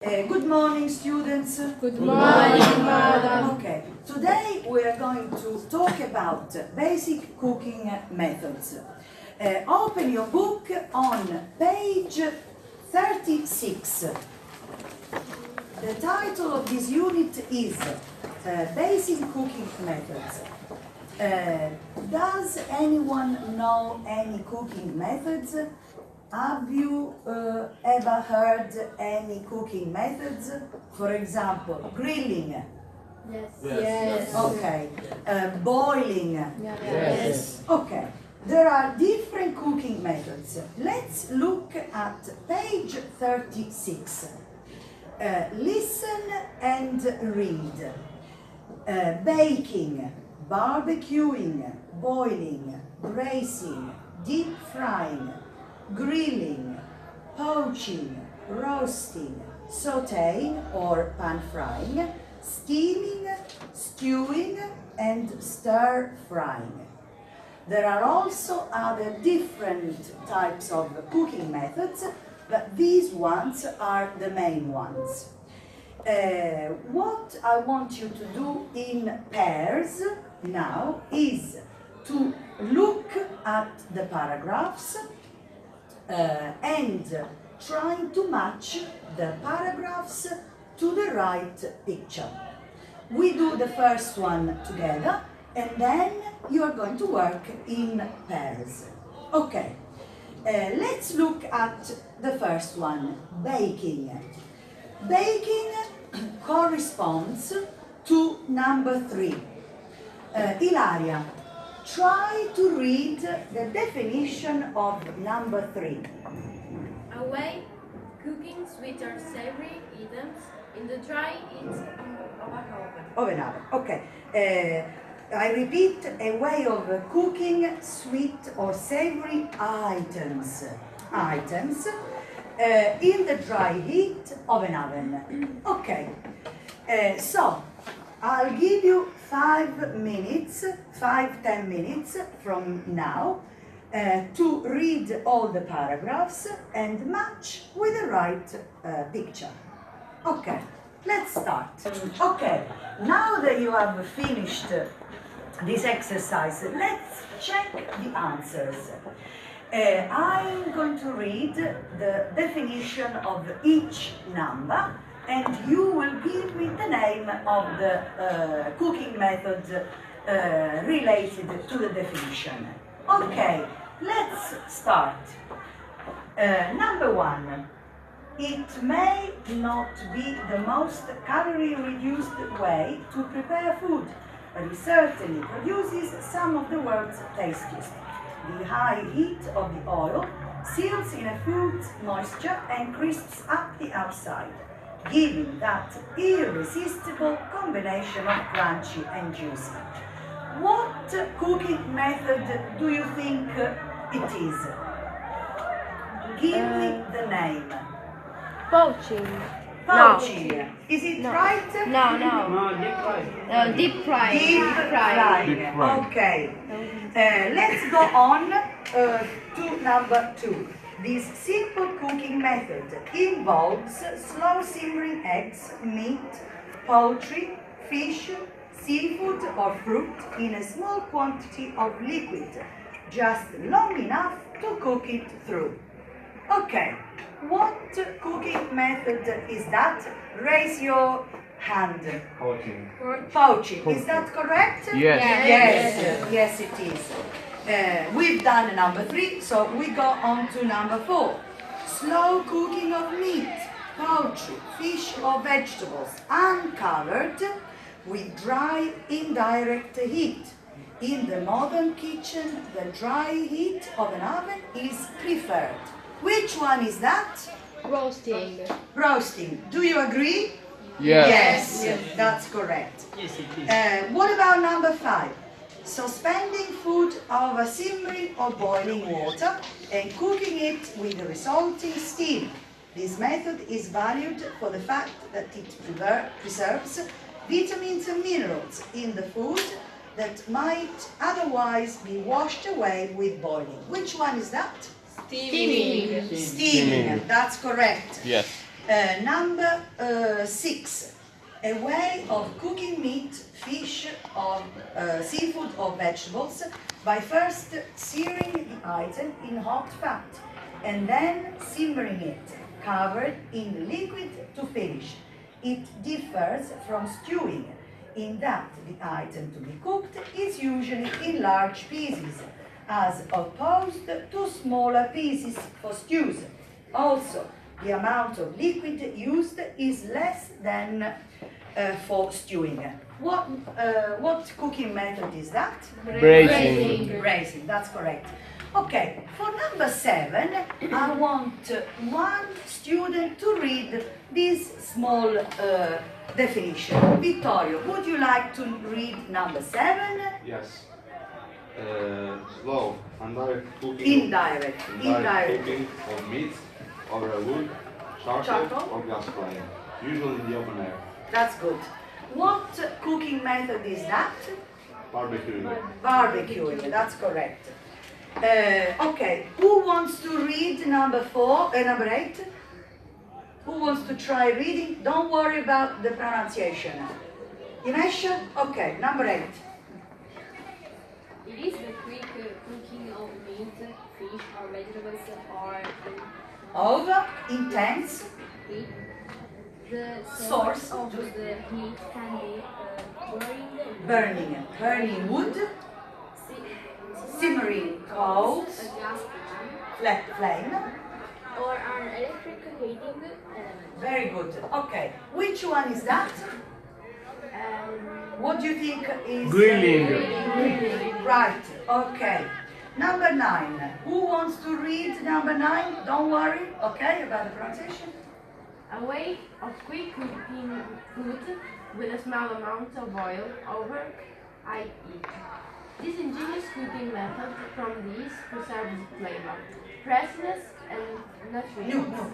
Good morning, students. Good morning, madam. Okay, today we are going to talk about basic cooking methods. Open your book on page 36. The title of this unit is Basic Cooking Methods. Does anyone know any cooking methods? Have you ever heard any cooking methods? For example, grilling. Yes. Okay. Boiling. Yes. Okay. There are different cooking methods. Let's look at page 36. Listen and read. Baking, barbecuing, boiling, braising, deep frying, grilling, poaching, roasting, sautéing or pan frying, steaming, stewing and stir frying. There are also other different types of cooking methods, but these ones are the main ones. What I want you to do in pairs now is to look at the paragraphs and trying to match the paragraphs to the right picture. We do the first one together and then you are going to work in pairs. Okay, let's look at the first one, baking. Baking corresponds to number 3. Ilaria, try to read the definition of number 3. A way cooking sweet or savory items in the dry heat of a oven. Oven. Okay. I repeat, a way of cooking sweet or savory items in the dry heat of an oven. Okay. So I'll give you 5-10 minutes from now to read all the paragraphs and match with the right picture. Okay, let's start. Okay, now that you have finished this exercise, let's check the answers. I'm going to read the definition of each number and you will give me the name of the cooking method related to the definition. Okay, let's start. Number 1. It may not be the most calorie-reduced way to prepare food, but it certainly produces some of the world's tastiest. The high heat of the oil seals in a food's moisture and crisps up the outside, giving that irresistible combination of crunchy and juicy. What cooking method do you think it is? Give me the name. Poaching. Poaching. No. Is it No. right? No, deep frying. Deep frying. Okay. Let's go on to number 2. This simple cooking method involves slow simmering eggs, meat, poultry, fish, seafood or fruit in a small quantity of liquid, just long enough to cook it through. Okay, what cooking method is that? Raise your hand. Poaching. Poaching. Is that correct? Yes. Yes, it is. We've done number 3, so we go on to number 4. Slow cooking of meat, poultry, fish or vegetables, uncovered with dry indirect heat. In the modern kitchen, the dry heat of an oven is preferred. Which one is that? Roasting. Roasting. Do you agree? Yes. Yes, that's correct. Yes, it is. What about number 5? Suspending food over simmering or boiling water and cooking it with the resulting steam. This method is valued for the fact that it preserves vitamins and minerals in the food that might otherwise be washed away with boiling. Which one is that? Steaming. Steaming. That's correct. Yes. Number 6, a way of cooking meat, fish, or seafood or vegetables by first searing the item in hot fat and then simmering it, covered in liquid to finish. It differs from stewing in that the item to be cooked is usually in large pieces, as opposed to smaller pieces for stews. Also, the amount of liquid used is less than for stewing. What cooking method is that? Braising. Braising, that's correct. Okay, for number 7, I want one student to read this small definition. Vittorio, would you like to read number 7? Yes. Slow, indirect cooking. Indirect. Cooking of meat over a wood, charcoal, Charcoal. or gas flame, usually in the open air. That's good. What cooking method is that? Barbecue. Barbecuing, that's correct. Okay, who wants to read number 8? Who wants to try reading? Don't worry about the pronunciation. Imesha? Okay, number 8. It is the quick cooking of meat, fish, or vegetables, or Of intense heat. The Source. source of the heat can be burning wood, simmering coals, a gas pan, flat flame. or an electric heating element. Very good. Okay, which one is that? What do you think is Grilling. Right. Okay. Number 9. Who wants to read number 9? Don't worry. Okay, about the pronunciation. A way of quick cooking food with a small amount of oil over high heat. This ingenious cooking method from these preserves flavor, freshness, and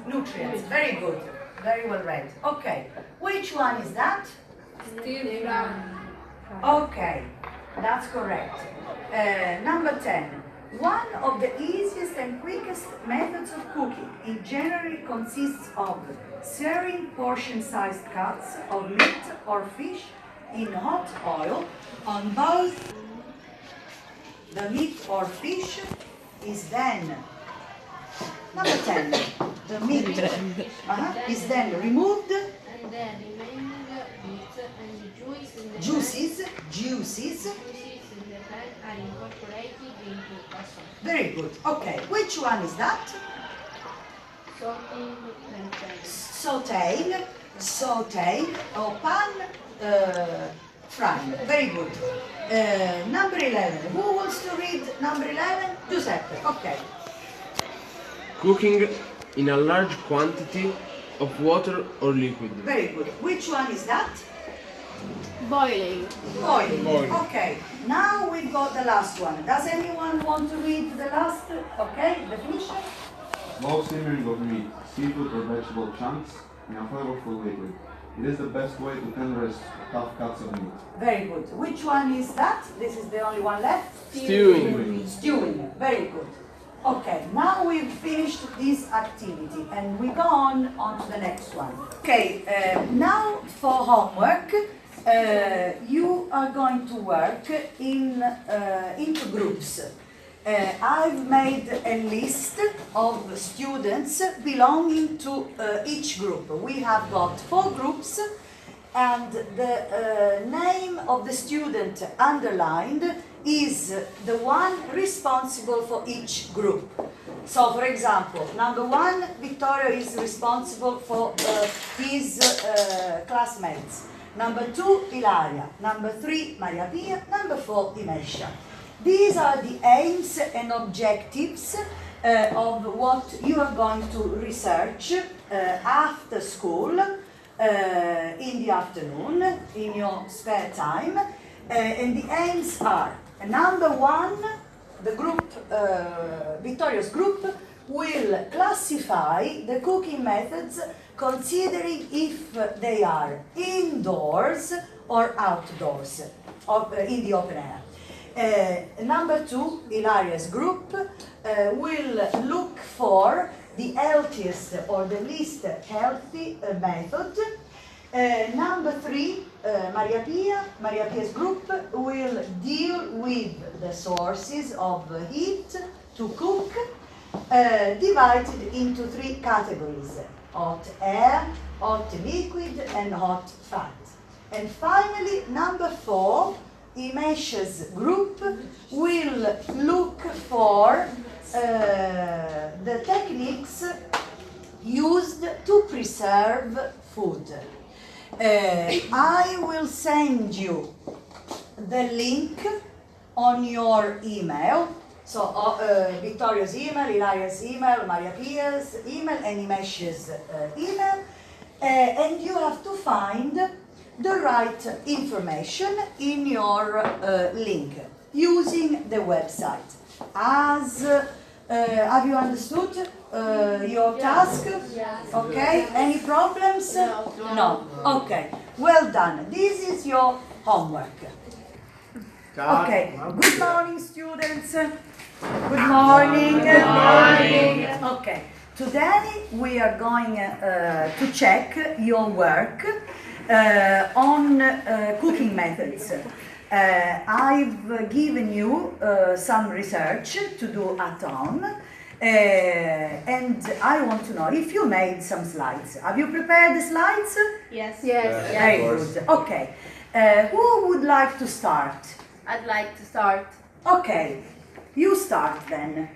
Nutrients. Very good. Very well read. Okay. Which one is that? Stir fry. Okay. That's correct. Number 10. One of the easiest and quickest methods of cooking. It generally consists of searing portion-sized cuts of meat or fish in hot oil on both. The meat or fish is then, number 10, the meat is then removed, And the remaining meat and the juices in the pan are incorporated into a sauce. very good. Okay, which one is that? Salting and Sauteing or pan frying. Very good. Number 11. Who wants to read number 11? Giuseppe. Okay. Cooking in a large quantity of water or liquid. Very good. Which one is that? Boiling. Boiling. Okay. Now we've got the last one. Does anyone want to read the last? Okay. Definition. Slow simmering of meat, seafood, or vegetable chunks in a flavorful liquid. It is the best way to tenderize tough cuts of meat. Very good. Which one is that? This is the only one left. Stewing. Stewing. Very good. Okay, now we've finished this activity and we go on to the next one. Okay, now for homework, you are going to work into groups. I've made a list of students belonging to each group. We have got 4 groups and the name of the student underlined is the one responsible for each group. So, for example, number 1, Vittorio is responsible for his classmates. Number 2, Ilaria. Number 3, Maria Pia. Number 4, Imesha. These are the aims and objectives of what you are going to research after school, in the afternoon, in your spare time. And the aims are, number 1, the group, Vittorio's group, will classify the cooking methods considering if they are indoors or outdoors, in the open air. Number 2, Ilaria's group will look for the healthiest or the least healthy method. Number 3, Maria Pia's group will deal with the sources of heat to cook, divided into 3 categories: hot air, hot liquid, and hot fat. And finally, number 4, Imesh's group will look for the techniques used to preserve food. I will send you the link on your email. So Vittorio's email, Ilaria's email, Maria Pia's email, and Imesh's email. And you have to find the right information in your link using the website. Have you understood your task? Yes. Okay, any problems? No. Okay, well done. This is your homework. Okay, good morning, students. Good morning. Good morning. Okay, today we are going to check your work on cooking methods. I've given you some research to do at home. And I want to know if you made some slides. Have you prepared the slides? Yes. Yes. Very good. Okay. Who would like to start? I'd like to start. Okay. You start then.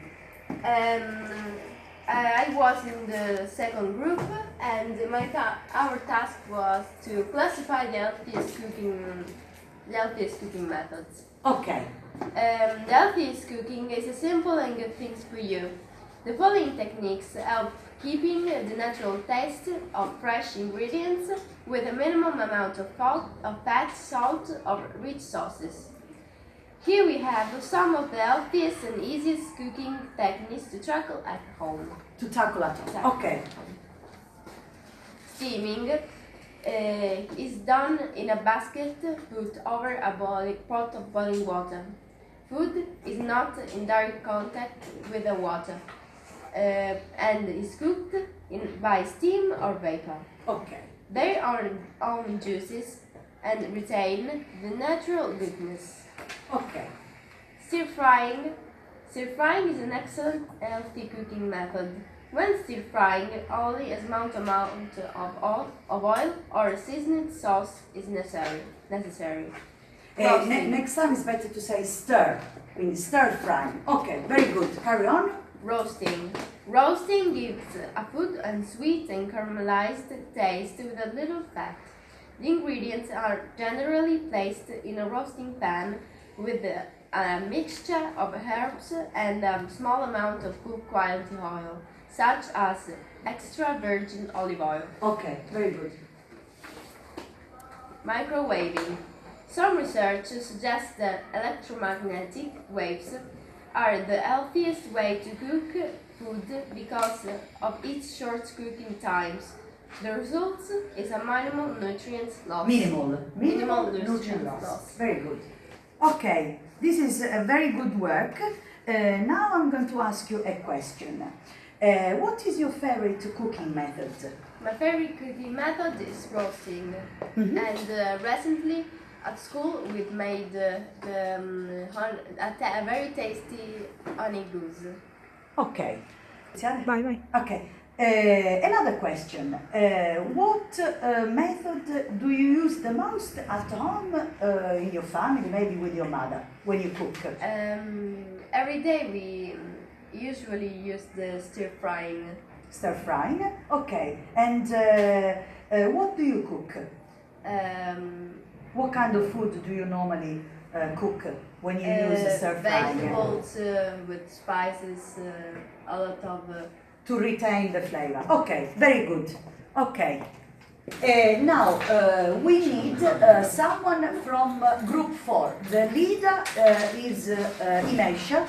I was in the second group, and our task was to classify the healthiest cooking methods. Okay. The healthiest cooking is a simple and good thing for you. The following techniques help keeping the natural taste of fresh ingredients with a minimum amount of fat, salt, or rich sauces. Here we have some of the healthiest and easiest cooking techniques to tackle at home. To tackle at home. Okay. Steaming is done in a basket put over a pot of boiling water. Food is not in direct contact with the water and is cooked by steam or vapor. Okay. They are own juices and retain the natural goodness. Okay. Stir frying. Stir frying is an excellent healthy cooking method. When stir frying, only a small amount of oil or seasoning sauce is necessary. Next time it's better to say stir. In stir frying. Okay, very good. Carry on. Roasting. Roasting gives a food a sweet and caramelized taste with a little fat. The ingredients are generally placed in a roasting pan with a mixture of herbs and a small amount of good quality oil, such as extra virgin olive oil. Okay, very good. Microwaving. Some research suggests that electromagnetic waves are the healthiest way to cook food because of its short cooking times. The result is a minimal nutrients loss. Minimal nutrient loss. Very good. Okay, this is a very good work. Now I'm going to ask you a question. What is your favorite cooking method? My favorite cooking method is roasting. And recently at school we've made a very tasty honey goose. Okay. Vai. Okay. Another question. What method do you use the most at home in your family, maybe with your mother, when you cook? Every day we usually use the stir frying. Stir frying? Okay. And what do you cook? What kind of food do you normally cook when you use stir frying? Vegetables with spices, a lot of... to retain the flavor. Okay, very good. Okay. Now we need someone from group 4. The leader is Imesha.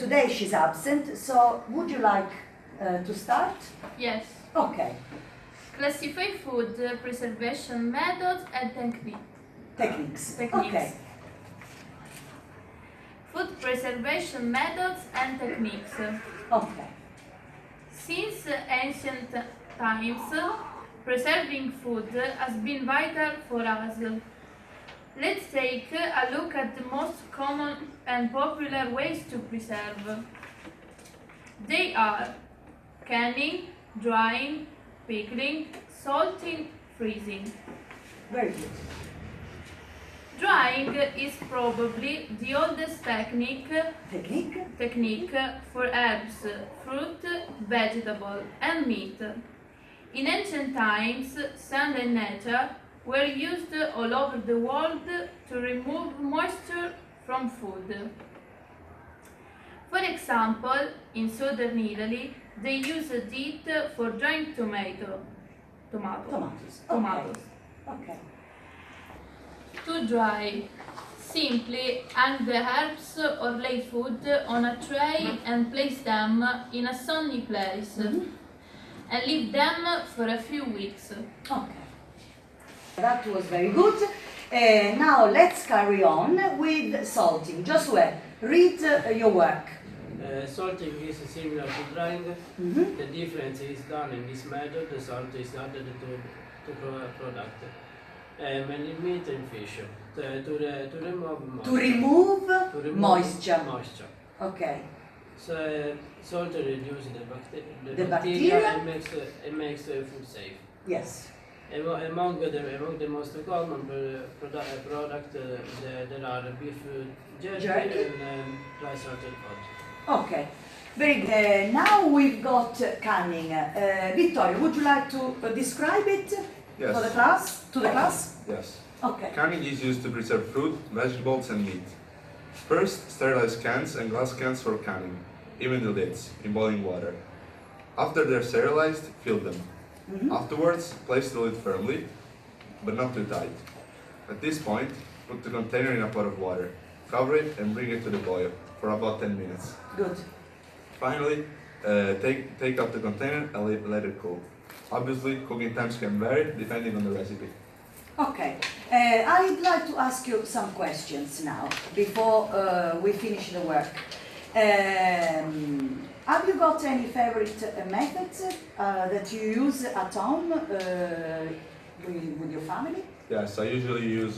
Today she's absent, so would you like to start? Yes. Okay. Classify food preservation methods and Techniques. Techniques. Okay. Food preservation methods and techniques. Okay. Since ancient times, preserving food has been vital for us. Let's take a look at the most common and popular ways to preserve. They are canning, drying, pickling, salting, freezing. Very good. Drying is probably the oldest technique for herbs, fruit, vegetable, and meat. In ancient times, sand and nature were used all over the world to remove moisture from food. For example, in southern Italy, they used it for drying tomatoes. Okay. To dry, simply hang the herbs or lay food on a tray and place them in a sunny place and leave them for a few weeks. Okay. That was very good. Now let's carry on with salting. Josué, read your work. Salting is similar to drying. The difference is done in this method. The salt is added to product, mainly meat and fish, to remove Moisture. moisture. Okay. So salt reduces The bacteria bacteria? and makes food safe. Yes. Among the most common product there are beef jerky and dry salted cod. Okay. Very good. Now we've got canning. Vittorio, would you like to describe it Yes. for the class? To the class? Yes. Okay. Canning is used to preserve fruit, vegetables, and meat. First, sterilize cans and glass cans for canning, even the lids, in boiling water. After they're sterilized, fill them. Afterwards, place the lid firmly, but not too tight. At this point, put the container in a pot of water, cover it, and bring it to the boil for about 10 minutes. Good. Finally, take out the container and let it cool. Obviously, cooking times can vary depending on the recipe. Okay. I'd like to ask you some questions now before we finish the work. Have you got any favorite methods that you use at home with your family? Yes, I usually use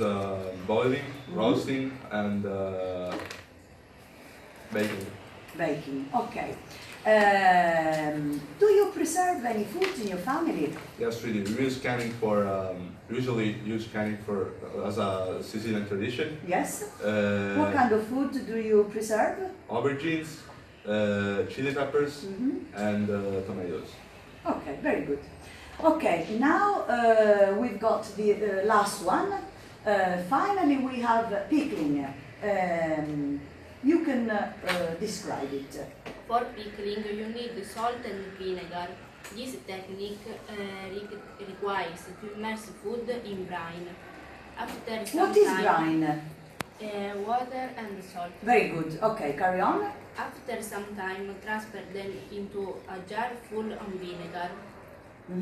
boiling, roasting, and baking. Baking. Okay. Do you preserve any food in your family? Yes, we do. We use canning for usually use canning for as a Sicilian tradition. Yes. What kind of food do you preserve? Aubergines, chili peppers, and tomatoes. Okay, very good. Okay, now we've got the last one. Finally, we have pickling. You can describe it. For pickling, you need salt and vinegar. This technique requires to immerse food in brine. After some What is time, brine? water and salt. Very good. Okay, carry on. After some time, transfer them into a jar full of vinegar.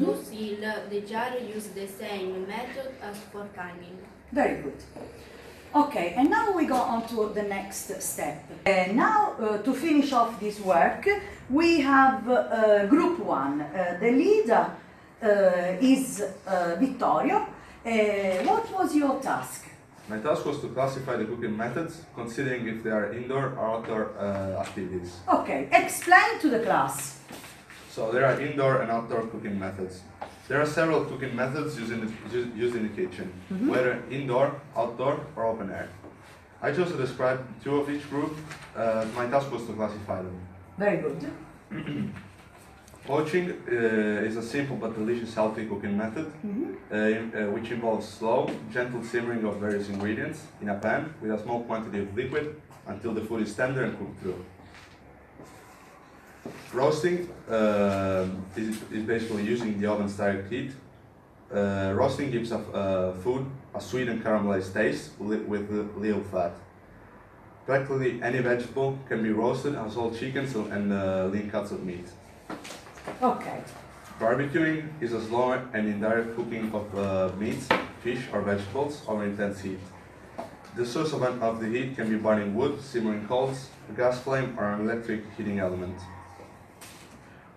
To seal the jar, use the same method as for canning. Very good. Okay, and now we go on to the next step. Now, to finish off this work, we have group one. The leader is Vittorio. What was your task? My task was to classify the cooking methods, considering if they are indoor or outdoor activities. Okay, explain to the class. So there are indoor and outdoor cooking methods. There are several cooking methods used in the kitchen, whether indoor, outdoor, or open air. I chose to describe two of each group. My task was to classify them. Very good. Poaching is a simple but delicious healthy cooking method, which involves slow, gentle simmering of various ingredients in a pan with a small quantity of liquid until the food is tender and cooked through. Roasting is basically using the oven's direct heat. Roasting gives food a sweet and caramelized taste with little fat. Practically any vegetable can be roasted, as whole chickens and lean cuts of meat. Okay. Barbecuing is a slow and indirect cooking of meats, fish or vegetables over intense heat. The source of the heat can be burning wood, simmering coals, a gas flame or an electric heating element.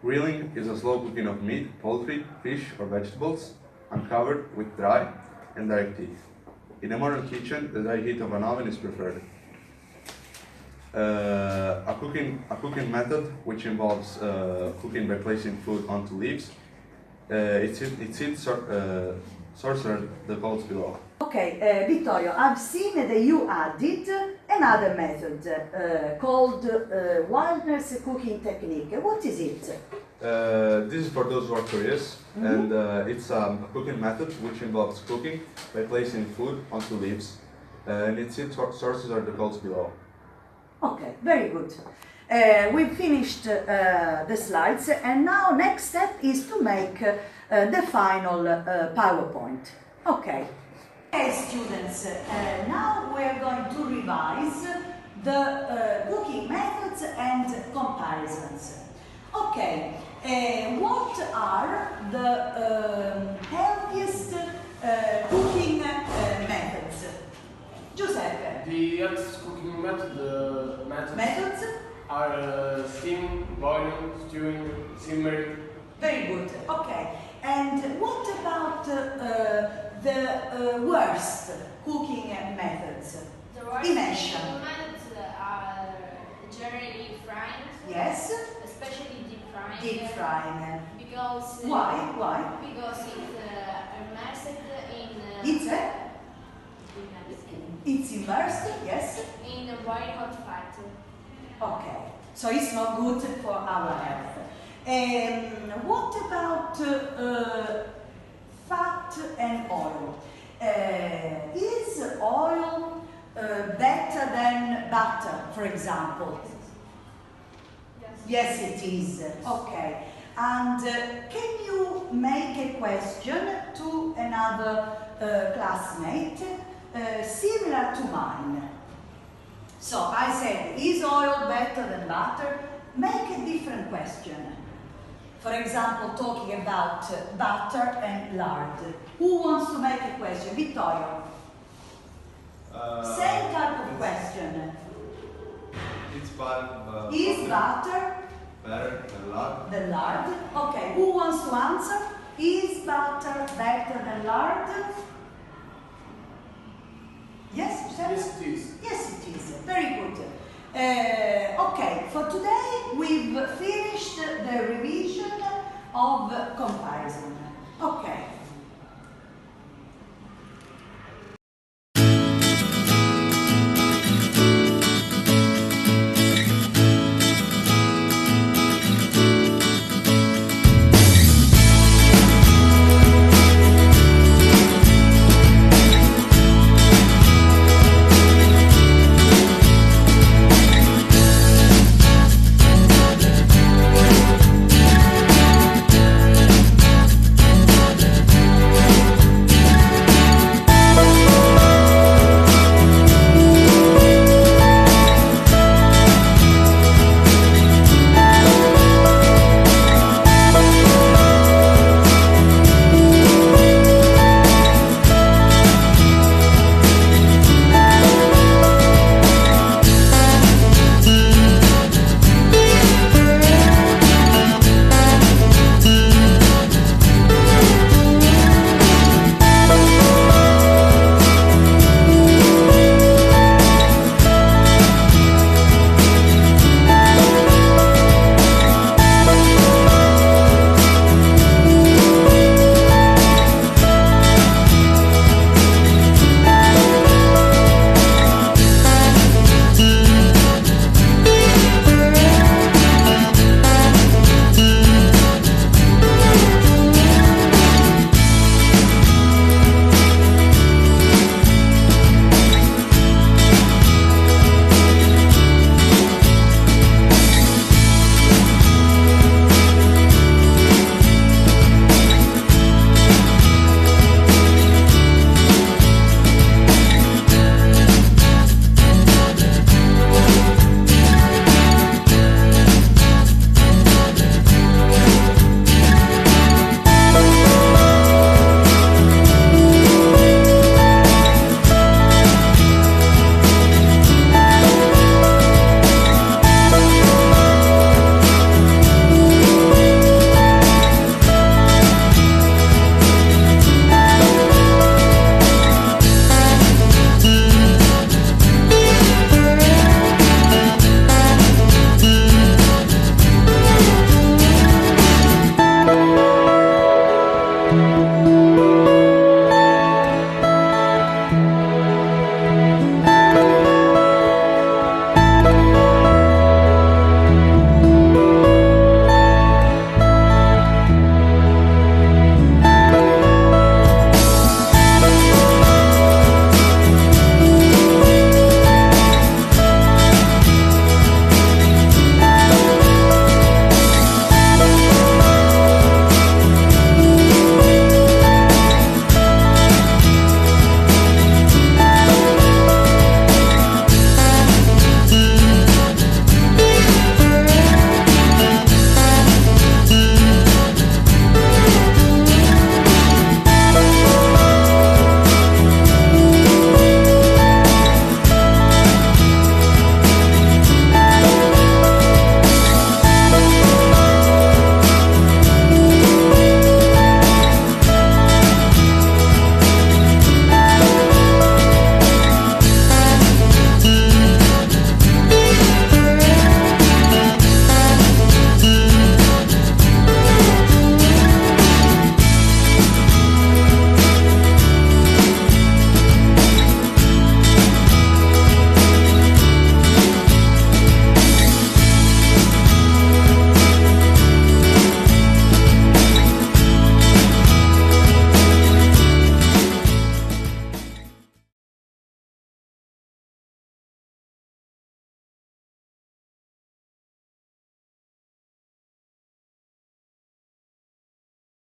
Grilling is a slow cooking of meat, poultry, fish, or vegetables, uncovered with dry and direct heat. In a modern kitchen, the dry heat of an oven is preferred. A cooking method which involves cooking by placing food onto leaves. It's sorcerer the calls below. Okay, Vittorio, I've seen that you added another method called wilderness cooking technique. What is it? This is for those who are curious, and it's a cooking method which involves cooking by placing food onto leaves, and its sources are the calls below. Okay, very good. We've finished the slides, and now next step is to make the final PowerPoint. Okay. Okay, students, now we're going to revise the cooking methods and comparisons. Okay, what are the healthiest cooking methods? Giuseppe. The healthiest cooking methods are steaming, boiling, stewing, simmering. Very good. Okay. And what about the worst cooking methods? The worst Dimension. cooking methods are generally frying. Yes. Especially deep frying. Deep frying. Because Why? Why? Because it's immersed It's immersed, yes. in a very hot fat. Okay. So it's not good for our health. What about fat and oil? Is oil better than butter, for example? Yes, it is. Okay. And can you make a question to another classmate similar to mine? So I said, is oil better than butter? Make a different question. For example, talking about butter and lard. Who wants to make a question? Vittorio. Same type of question. It's butter. Is butter Better than lard? the lard? Okay, who wants to answer? Is butter better than lard? Yes, you said? Yes, it is. Yes, it is. Very good. Okay, for today we've finished the revision of comparison. Okay.